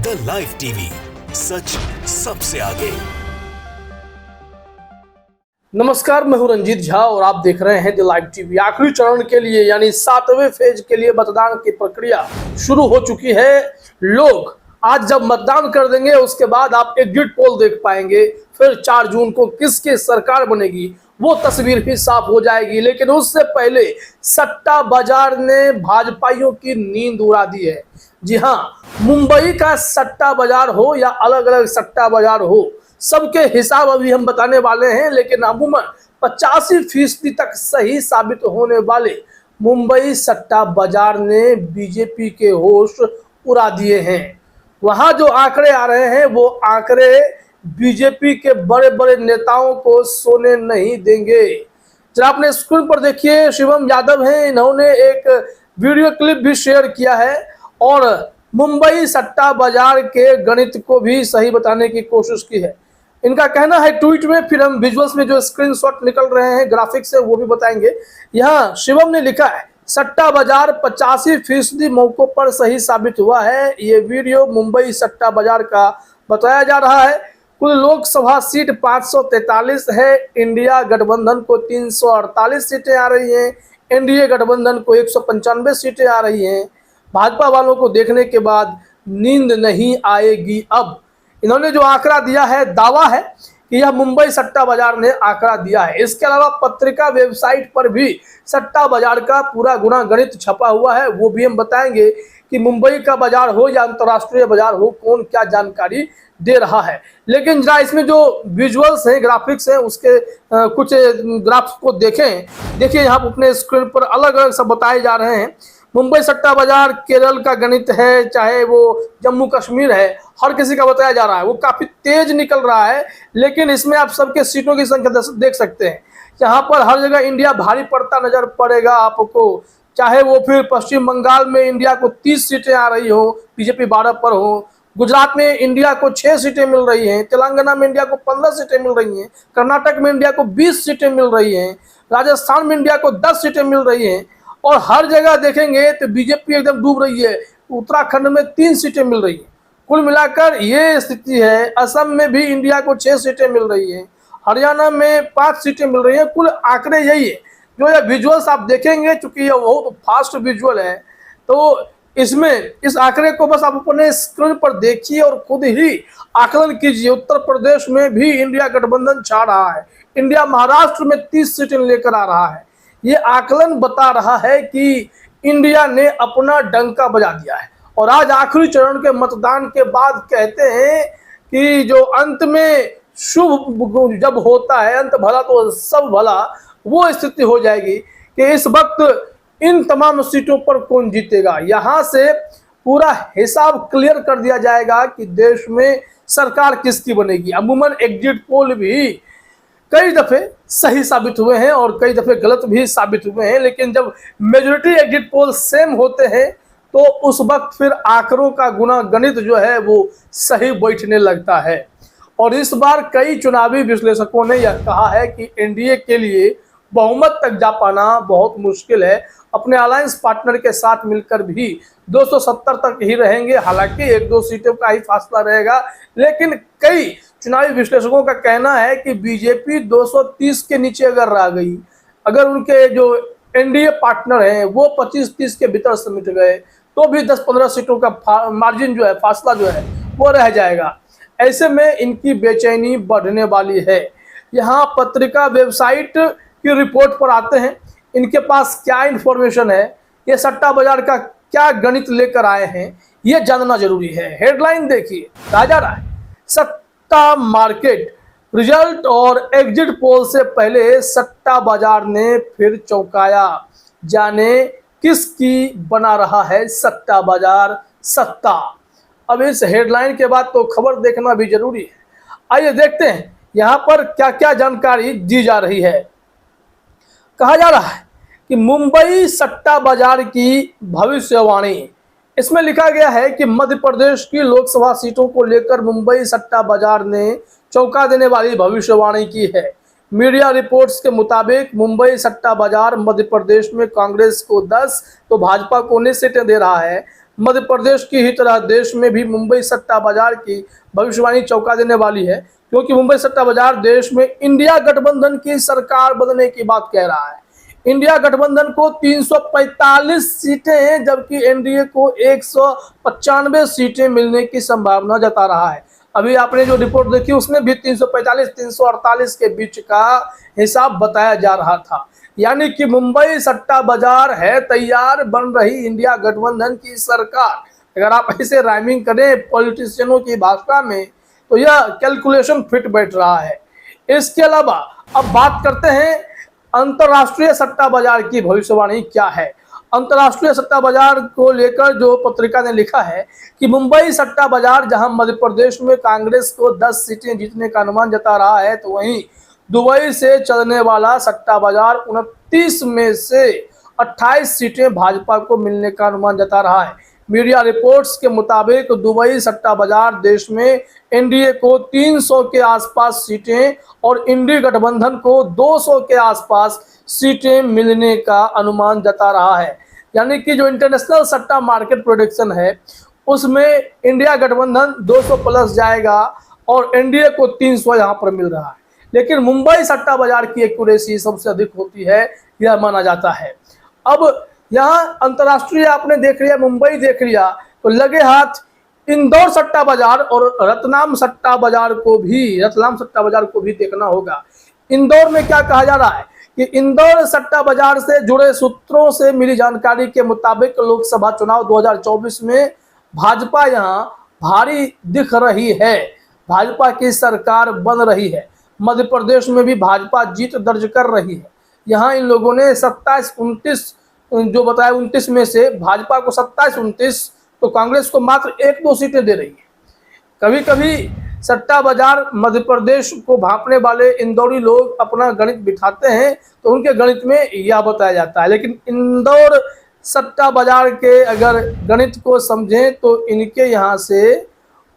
The live TV, सच सबसे आगे। नमस्कार, मैं हूं रंजीत झा और आप देख रहे हैं द लाइव टीवी। आखिरी चरण के लिए यानी 7वें फेज के लिए मतदान की प्रक्रिया शुरू हो चुकी है। लोग आज जब मतदान कर देंगे उसके बाद आप एग्जिट पोल देख पाएंगे। फिर 4 जून को किसकी सरकार बनेगी वो तस्वीर भी साफ हो जाएगी। लेकिन उससे पहले सट्टा बाजार ने भाजपाइयों की नींद उड़ा दी है। जी हाँ, मुंबई का सट्टा बाजार हो या अलग अलग सट्टा बाजार हो, सबके हिसाब अभी हम बताने वाले हैं। लेकिन अमूमन 85% तक सही साबित होने वाले मुंबई सट्टा बाजार ने बीजेपी के होश उड़ा दिए हैं। वहां जो आंकड़े आ रहे हैं वो आंकड़े बीजेपी के बड़े बड़े नेताओं को सोने नहीं देंगे। जरा अपने स्क्रीन पर देखिए, शिवम यादव हैं, इन्होंने एक वीडियो क्लिप भी शेयर किया है और मुंबई सट्टा बाजार के गणित को भी सही बताने की कोशिश की है। इनका कहना है ट्वीट में, फिर हम विजुअल्स में जो स्क्रीनशॉट निकल रहे हैं ग्राफिक्स से वो भी बताएंगे। यहाँ शिवम ने लिखा है, सट्टा बाजार 85% मौकों पर सही साबित हुआ है। ये वीडियो मुंबई सट्टा बाजार का बताया जा रहा है। कुल लोकसभा सीट 543 है। इंडिया गठबंधन को 348 सीटें आ रही हैं। एनडीए गठबंधन को 195 सीटें आ रही हैं। भाजपा वालों को देखने के बाद नींद नहीं आएगी। अब इन्होंने जो आंकड़ा दिया है, दावा है कि यह मुंबई सट्टा बाजार ने आंकड़ा दिया है। इसके अलावा पत्रिका वेबसाइट पर भी सट्टा बाजार का पूरा गुना गणित छपा हुआ है, वो भी हम बताएंगे कि मुंबई का बाजार हो या अंतर्राष्ट्रीय बाजार हो, कौन क्या जानकारी दे रहा है। लेकिन जरा इसमें जो विजुअल्स हैं, ग्राफिक्स हैं, उसके कुछ ग्राफ्स को देखें। देखिए यहाँ अपने स्क्रीन पर अलग अलग सब बताए जा रहे हैं। मुंबई सट्टा बाजार केरल का गणित है, चाहे वो जम्मू कश्मीर है, हर किसी का बताया जा रहा है। वो काफी तेज निकल रहा है, लेकिन इसमें आप सबके सीटों की संख्या देख सकते हैं। यहाँ पर हर जगह इंडिया भारी पड़ता नजर पड़ेगा आपको। चाहे वो फिर पश्चिम बंगाल में इंडिया को 30 सीटें आ रही हो, बीजेपी 12 पर हो। गुजरात में इंडिया को 6 सीटें मिल रही हैं। तेलंगाना में इंडिया को 15 सीटें मिल रही हैं। कर्नाटक में इंडिया को 20 सीटें मिल रही हैं। राजस्थान में इंडिया को 10 सीटें मिल रही हैं। और हर जगह देखेंगे तो बीजेपी एकदम डूब रही है। उत्तराखंड में 3 सीटें मिल रही हैं। कुल मिलाकर ये स्थिति है। असम में भी इंडिया को 6 सीटें मिल रही हैं। हरियाणा में 5 सीटें मिल रही हैं। कुल आंकड़े यही है। जो ये विजुअल्स आप देखेंगे, चूंकि ये बहुत फास्ट विजुअल है, तो इसमें इस आंकड़े को बस आप अपने स्क्रीन पर देखिए और खुद ही आकलन कीजिए। उत्तर प्रदेश में भी इंडिया गठबंधन छा रहा है। इंडिया महाराष्ट्र में 30 सीटें लेकर आ रहा है। ये आकलन बता रहा है कि इंडिया ने अपना डंका बजा दिया है। और आज आखिरी चरण के मतदान के बाद कहते हैं कि जो अंत में शुभ जब होता है, अंत भला तो सब भला, वो स्थिति हो जाएगी कि इस वक्त इन तमाम सीटों पर कौन जीतेगा। यहाँ से पूरा हिसाब क्लियर कर दिया जाएगा कि देश में सरकार किसकी बनेगी। अमूमन एग्जिट पोल भी कई दफे सही साबित हुए हैं और कई दफे गलत भी साबित हुए हैं। लेकिन जब मेजॉरिटी एग्जिट पोल सेम होते हैं तो उस वक्त फिर आंकड़ों का गुना गणित जो है वो सही बैठने लगता है। और इस बार कई चुनावी विश्लेषकों ने यह कहा है कि एनडीए के लिए बहुमत तक जा पाना बहुत मुश्किल है। अपने अलायंस पार्टनर के साथ मिलकर भी 270 तक ही रहेंगे। हालांकि 1-2 सीटों का ही फासला रहेगा। लेकिन कई चुनावी विश्लेषकों का कहना है कि बीजेपी 230 के नीचे अगर रह गई, अगर उनके जो एनडीए पार्टनर हैं वो 25-30 के भीतर समेट गए, तो भी 10-15 सीटों का मार्जिन जो है, फासला जो है वो रह जाएगा। ऐसे में इनकी बेचैनी बढ़ने वाली है। यहाँ पत्रिका वेबसाइट की रिपोर्ट पर आते हैं। इनके पास क्या इंफॉर्मेशन है, ये सट्टा बाजार का क्या गणित लेकर आए हैं, ये जानना जरूरी है। हेडलाइन देखिए, कहा जा रहा है सट्टा मार्केट रिजल्ट और एग्जिट पोल से पहले सट्टा बाजार ने फिर चौंकाया। जाने किसकी बना रहा है सट्टा बाजार सत्ता। अब इस हेडलाइन के बाद तो खबर देखना भी जरूरी है। आइए देखते हैं यहाँ पर क्या क्या जानकारी दी जा रही है। कहा जा रहा है कि मुंबई सट्टा बाजार की भविष्यवाणी। इसमें लिखा गया है कि मध्य प्रदेश की लोकसभा सीटों को लेकर मुंबई सट्टा बाजार ने चौंका देने वाली भविष्यवाणी की है। मीडिया रिपोर्ट्स के मुताबिक मुंबई सट्टा बाजार मध्य प्रदेश में कांग्रेस को 10 तो भाजपा को 19 सीटें दे रहा है। मध्य प्रदेश की ही तरह देश में भी मुंबई सट्टा बाजार की भविष्यवाणी चौंका देने वाली है, क्योंकि मुंबई सट्टा बाजार देश में इंडिया गठबंधन की सरकार बनने की बात कह रहा है। इंडिया गठबंधन को 345 सीटें हैं, जबकि एनडीए को 195 सीटें मिलने की संभावना जता रहा है। अभी आपने जो रिपोर्ट देखी उसमें भी 345-348 के बीच का हिसाब बताया जा रहा था। यानी कि मुंबई सट्टा बाजार है तैयार, बन रही इंडिया गठबंधन की सरकार। अगर आप ऐसे राइमिंग करें पॉलिटिशियनों की भाषा में तो यह कैलकुलेशन फिट बैठ रहा है। इसके अलावा अब बात करते हैं अंतर्राष्ट्रीय सट्टा बाजार की भविष्यवाणी क्या है। अंतर्राष्ट्रीय सट्टा बाजार को लेकर जो पत्रिका ने लिखा है कि मुंबई सट्टा बाजार जहां मध्य प्रदेश में कांग्रेस को 10 सीटें जीतने का अनुमान जता रहा है, तो वहीं दुबई से चलने वाला सट्टा बाजार 29 में से 28 सीटें भाजपा को मिलने का अनुमान जता रहा है। मीडिया रिपोर्ट्स के मुताबिक दुबई सट्टा बाजार देश में एनडीए को 300 के आसपास सीटें और इंडी गठबंधन को 200 के आसपास सीटें मिलने का अनुमान जता रहा है। यानी कि जो इंटरनेशनल सट्टा मार्केट प्रेडिक्शन है उसमें इंडिया गठबंधन 200 प्लस जाएगा और एनडीए को 300 यहाँ पर मिल रहा है। लेकिन मुंबई सट्टा बाजार की एक्यूरेसी सबसे अधिक होती है, यह माना जाता है। अब यहाँ अंतर्राष्ट्रीय आपने देख लिया, मुंबई देख लिया, तो लगे हाथ इंदौर सट्टा बाजार और रतलाम सट्टा बाजार को भी देखना होगा। इंदौर में क्या कहा जा रहा है कि इंदौर सट्टा बाजार से जुड़े सूत्रों से मिली जानकारी के मुताबिक लोकसभा चुनाव 2024 में भाजपा यहाँ भारी दिख रही है, भाजपा की सरकार बन रही है। मध्य प्रदेश में भी भाजपा जीत दर्ज कर रही है। यहाँ इन लोगों ने 27-29 जो बताया, 29 में से भाजपा को 27-29 तो कांग्रेस को मात्र 1-2 सीटें दे रही है। कभी कभी सट्टा बाजार मध्य प्रदेश को भांपने वाले इंदौरी लोग अपना गणित बिठाते हैं तो उनके गणित में यह बताया जाता है, लेकिन इंदौर सट्टा बाजार के अगर गणित को समझें तो इनके यहाँ से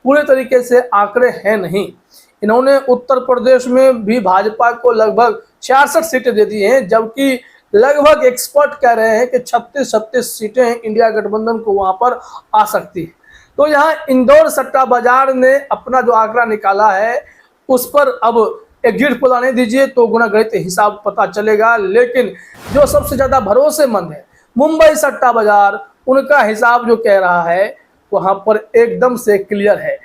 पूरे तरीके से आंकड़े हैं नहीं। इन्होंने उत्तर प्रदेश में भी भाजपा को लगभग 66 सीटें दे दी हैं, जबकि लगभग एक्सपर्ट कह रहे हैं कि 36-36 सीटें इंडिया गठबंधन को वहां पर आ सकती है। तो यहाँ इंदौर सट्टा बाजार ने अपना जो आंकड़ा निकाला है उस पर अब एग्जिट पोल आने दीजिए तो गुना गणित हिसाब पता चलेगा। लेकिन जो सबसे ज्यादा भरोसेमंद है मुंबई सट्टा बाजार, उनका हिसाब जो कह रहा है वहां पर एकदम से क्लियर है।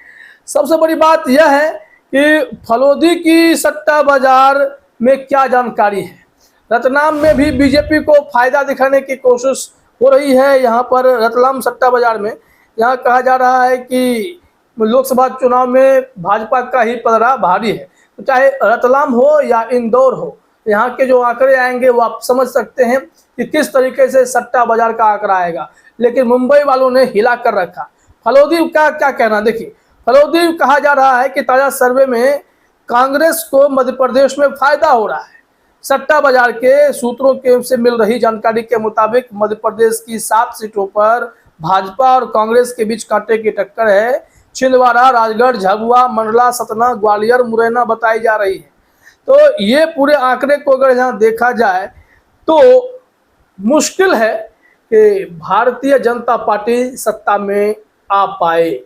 सबसे बड़ी बात यह है कि फलोदी की सट्टा बाजार में क्या जानकारी है। रतलाम में भी बीजेपी को फायदा दिखाने की कोशिश हो रही है। यहाँ पर रतलाम सट्टा बाजार में यहाँ कहा जा रहा है कि लोकसभा चुनाव में भाजपा का ही पलड़ा भारी है। तो चाहे रतलाम हो या इंदौर हो, यहाँ के जो आंकड़े आएंगे वो आप समझ सकते हैं कि किस तरीके से सट्टा बाजार का आंकड़ा आएगा। लेकिन मुंबई वालों ने हिला कर रखा। फलोदी का क्या कहना, देखिए फलोदी कहा जा रहा है कि ताजा सर्वे में कांग्रेस को मध्य प्रदेश में फायदा हो रहा है। सट्टा बाजार के सूत्रों के से मिल रही जानकारी के मुताबिक मध्य प्रदेश की 7 सीटों पर भाजपा और कांग्रेस के बीच कांटे की टक्कर है। छिंदवाड़ा, राजगढ़, झाबुआ, मंडला, सतना, ग्वालियर, मुरैना बताई जा रही है। तो ये पूरे आंकड़े को अगर यहाँ देखा जाए तो मुश्किल है कि भारतीय जनता पार्टी सत्ता में आ पाए।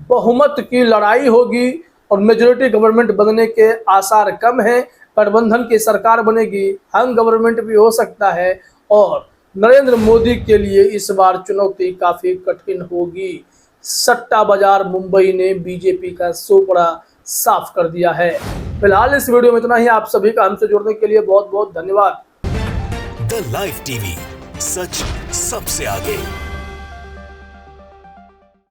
बहुमत की लड़ाई होगी और मेजोरिटी गवर्नमेंट बनने के आसार कम हैं। गठबंधन की सरकार बनेगी, हंग गवर्नमेंट भी हो सकता है और नरेंद्र मोदी के लिए इस बार चुनौती काफी कठिन होगी। सट्टा बाजार मुंबई ने बीजेपी का सोपड़ा साफ कर दिया है। फिलहाल इस वीडियो में इतना ही। आप सभी का हमसे जुड़ने के लिए बहुत बहुत धन्यवाद। द लाइव टीवी, सच सबसे आगे।